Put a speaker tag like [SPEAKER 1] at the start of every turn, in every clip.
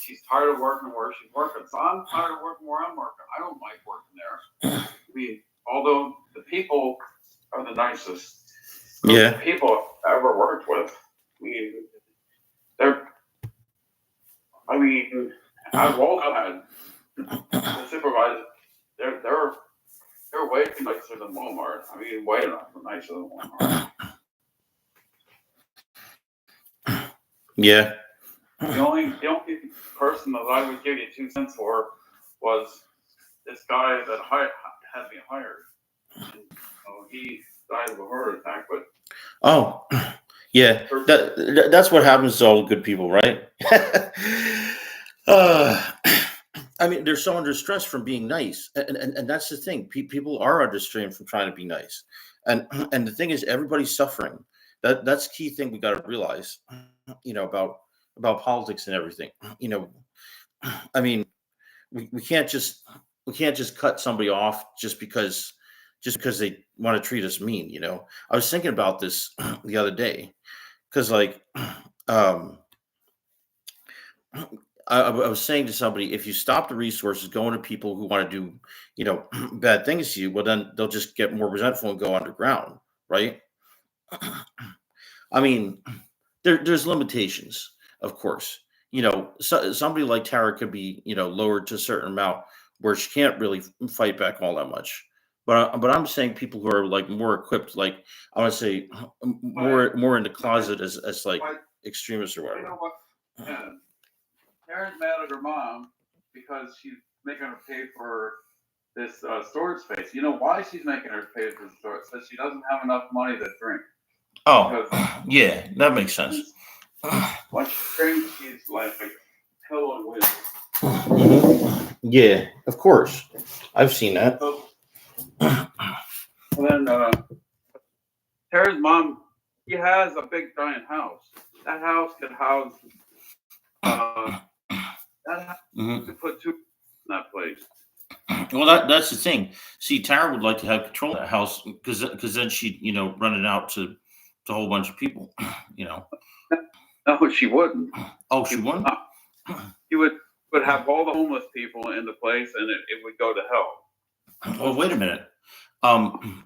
[SPEAKER 1] she's tired of working where she's working. So I'm tired of working where I'm working. I don't like working there. I mean, although the people are the nicest
[SPEAKER 2] Yeah.
[SPEAKER 1] people I've ever worked with. I mean, they're. I mean, I've also had the supervisors. They're way nicer than Walmart. I mean, way nicer than Walmart.
[SPEAKER 2] Yeah.
[SPEAKER 1] The only person that I would give you 2 cents for was this guy that had me hired. And, he died of a heart attack, but
[SPEAKER 2] Oh, yeah. That's what happens to all the good people, right? uh, I mean, they're so under stress from being nice, and that's the thing. People are under strain from trying to be nice, and and the thing is, everybody's suffering. That's the key thing we got to realize. About politics and everything. You know, I mean, we can't just cut somebody off just because they want to treat us mean. I was thinking about this the other day because like um I was saying to somebody, if you stop the resources going to people who want to do, bad things to you, well, then they'll just get more resentful and go underground, right? I mean, there's limitations, of course. Somebody like Tara could be, lowered to a certain amount where she can't really fight back all that much. But I'm saying people who are like more equipped, like I want to say more in the closet as like
[SPEAKER 1] but
[SPEAKER 2] extremists or
[SPEAKER 1] you
[SPEAKER 2] whatever.
[SPEAKER 1] know what? Yeah, Karen's mad at her mom because she's making her pay for this storage space. You know why she's making her pay for the storage? Says she doesn't have enough money to drink.
[SPEAKER 2] Oh,
[SPEAKER 1] Because
[SPEAKER 2] yeah, that makes sense.
[SPEAKER 1] when she drinks, she's like pill and whiz.
[SPEAKER 2] Yeah, of course. I've seen that.
[SPEAKER 1] So then Tara's mom, he has a big giant house. That house could house that house
[SPEAKER 2] Mhm.
[SPEAKER 1] could put two in that place.
[SPEAKER 2] Well, that's the thing. See, Tara would like to have control of that house because then she'd run it out to a whole bunch of people. You know.
[SPEAKER 1] No, she wouldn't.
[SPEAKER 2] Oh,
[SPEAKER 1] She
[SPEAKER 2] she
[SPEAKER 1] would
[SPEAKER 2] won.
[SPEAKER 1] not. He would have all the homeless people in the place, and it would go to hell.
[SPEAKER 2] Well, wait a minute.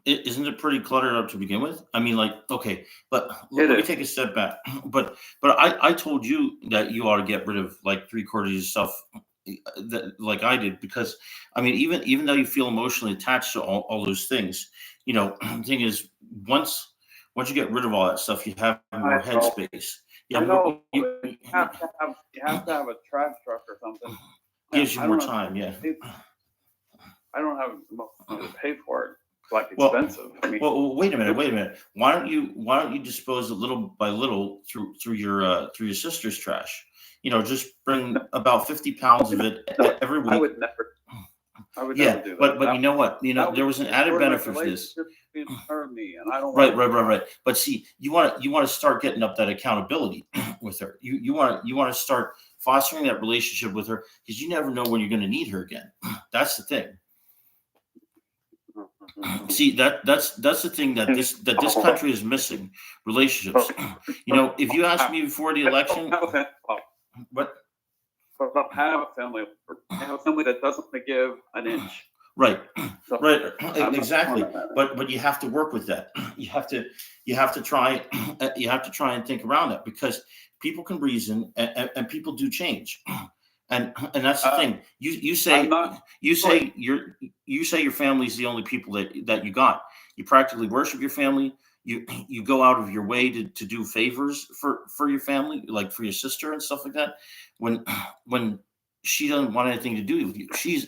[SPEAKER 2] Isn't it pretty cluttered up to begin with? I mean, like, okay, but let
[SPEAKER 1] It
[SPEAKER 2] me
[SPEAKER 1] is.
[SPEAKER 2] take a step back. But I told you that you ought to get rid of like three-quarters of your stuff, that, like I did, because I mean, even though you feel emotionally attached to all those things, the thing is, once you get rid of all that stuff, you have more
[SPEAKER 1] I know.
[SPEAKER 2] headspace. You
[SPEAKER 1] I
[SPEAKER 2] have more.
[SPEAKER 1] know. You have to have a trash truck or something.
[SPEAKER 2] Gives you
[SPEAKER 1] I
[SPEAKER 2] more
[SPEAKER 1] don't have.
[SPEAKER 2] time. Yeah.
[SPEAKER 1] I don't have money to pay for it. It's like
[SPEAKER 2] Well,
[SPEAKER 1] expensive. I mean,
[SPEAKER 2] well, wait a minute, wait a minute. Why don't you dispose it little by little through your sister's trash? Just bring about 50 pounds of it every
[SPEAKER 1] I
[SPEAKER 2] week.
[SPEAKER 1] would never. I would never
[SPEAKER 2] Yeah,
[SPEAKER 1] do that.
[SPEAKER 2] but you know what?
[SPEAKER 1] That
[SPEAKER 2] There
[SPEAKER 1] would
[SPEAKER 2] was an added
[SPEAKER 1] destroy my
[SPEAKER 2] benefit for this.
[SPEAKER 1] relationship between her and me, and I don't
[SPEAKER 2] Right,
[SPEAKER 1] want
[SPEAKER 2] right,
[SPEAKER 1] that.
[SPEAKER 2] right, right. But see, you want to start getting up that accountability with her. You want to start fostering that relationship with her because you never know when you're going to need her again. That's the thing. See, that's the thing that this country is missing: relationships. If you asked me before the election, what?
[SPEAKER 1] But have a family. Have a family that doesn't give an inch.
[SPEAKER 2] Right,
[SPEAKER 1] So
[SPEAKER 2] right,
[SPEAKER 1] I'm not
[SPEAKER 2] exactly.
[SPEAKER 1] doing that.
[SPEAKER 2] But you have to work with that. You have to try. You have to try and think around that because people can reason and people do change. And that's the thing. You
[SPEAKER 1] I'm
[SPEAKER 2] say
[SPEAKER 1] not.
[SPEAKER 2] you say your family's the only people that you got. You practically worship your family. You go out of your way to do favors for your family, like for your sister and stuff like that. When when she doesn't want anything to do with you, she's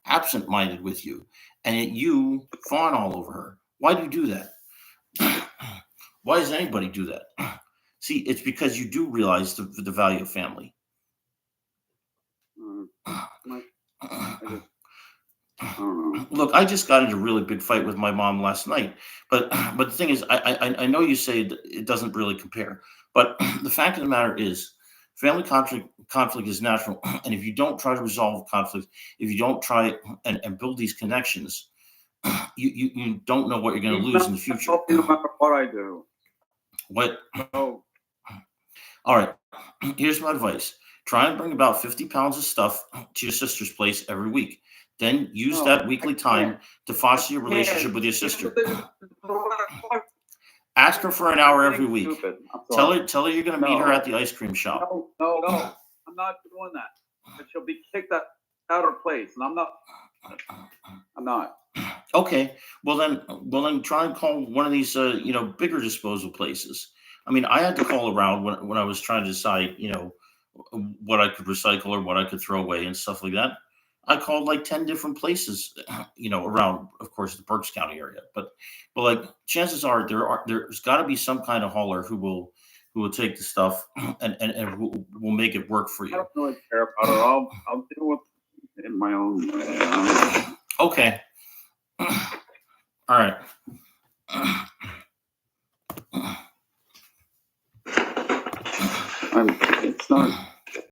[SPEAKER 2] absent-minded with you, and yet you fawn all over her. Why do you do that? Why does anybody do that? See, it's because you do realize the value of family.
[SPEAKER 1] I just. I don't know.
[SPEAKER 2] Look, I just got into a really big fight with my mom last night, but the thing is, I know you say that it doesn't really compare, but the fact of the matter is, family conflict is natural, and if you don't try to resolve conflict, if you don't try and build these connections, you don't know what you're going to
[SPEAKER 1] He's
[SPEAKER 2] lose
[SPEAKER 1] not
[SPEAKER 2] in the future.
[SPEAKER 1] helping no matter what I do.
[SPEAKER 2] What?
[SPEAKER 1] No.
[SPEAKER 2] All right. Here's my advice. Try and bring about 50 pounds of stuff to your sister's place every week. Then use
[SPEAKER 1] No,
[SPEAKER 2] that weekly
[SPEAKER 1] I
[SPEAKER 2] time
[SPEAKER 1] can't.
[SPEAKER 2] to foster your
[SPEAKER 1] I
[SPEAKER 2] relationship
[SPEAKER 1] can't.
[SPEAKER 2] with your
[SPEAKER 1] It's
[SPEAKER 2] sister.
[SPEAKER 1] the-
[SPEAKER 2] Ask her for an hour
[SPEAKER 1] You're
[SPEAKER 2] every
[SPEAKER 1] being
[SPEAKER 2] week.
[SPEAKER 1] stupid. I'm
[SPEAKER 2] Tell
[SPEAKER 1] sorry.
[SPEAKER 2] her you're going to meet her
[SPEAKER 1] No.
[SPEAKER 2] at the ice cream shop.
[SPEAKER 1] No. I'm not doing that. But she'll be kicked out of her place, and I'm not.
[SPEAKER 2] Okay, well then try and call one of these bigger disposal places. I mean, I had to call around when I was trying to decide, what I could recycle or what I could throw away and stuff like that. I called like 10 different places, around, of course, the Berks County area. But like chances are there's got to be some kind of hauler who will take the stuff and will make it work for
[SPEAKER 1] I
[SPEAKER 2] you.
[SPEAKER 1] don't really care about it. I'll deal with it in my own way.
[SPEAKER 2] Okay. All right.
[SPEAKER 1] It's not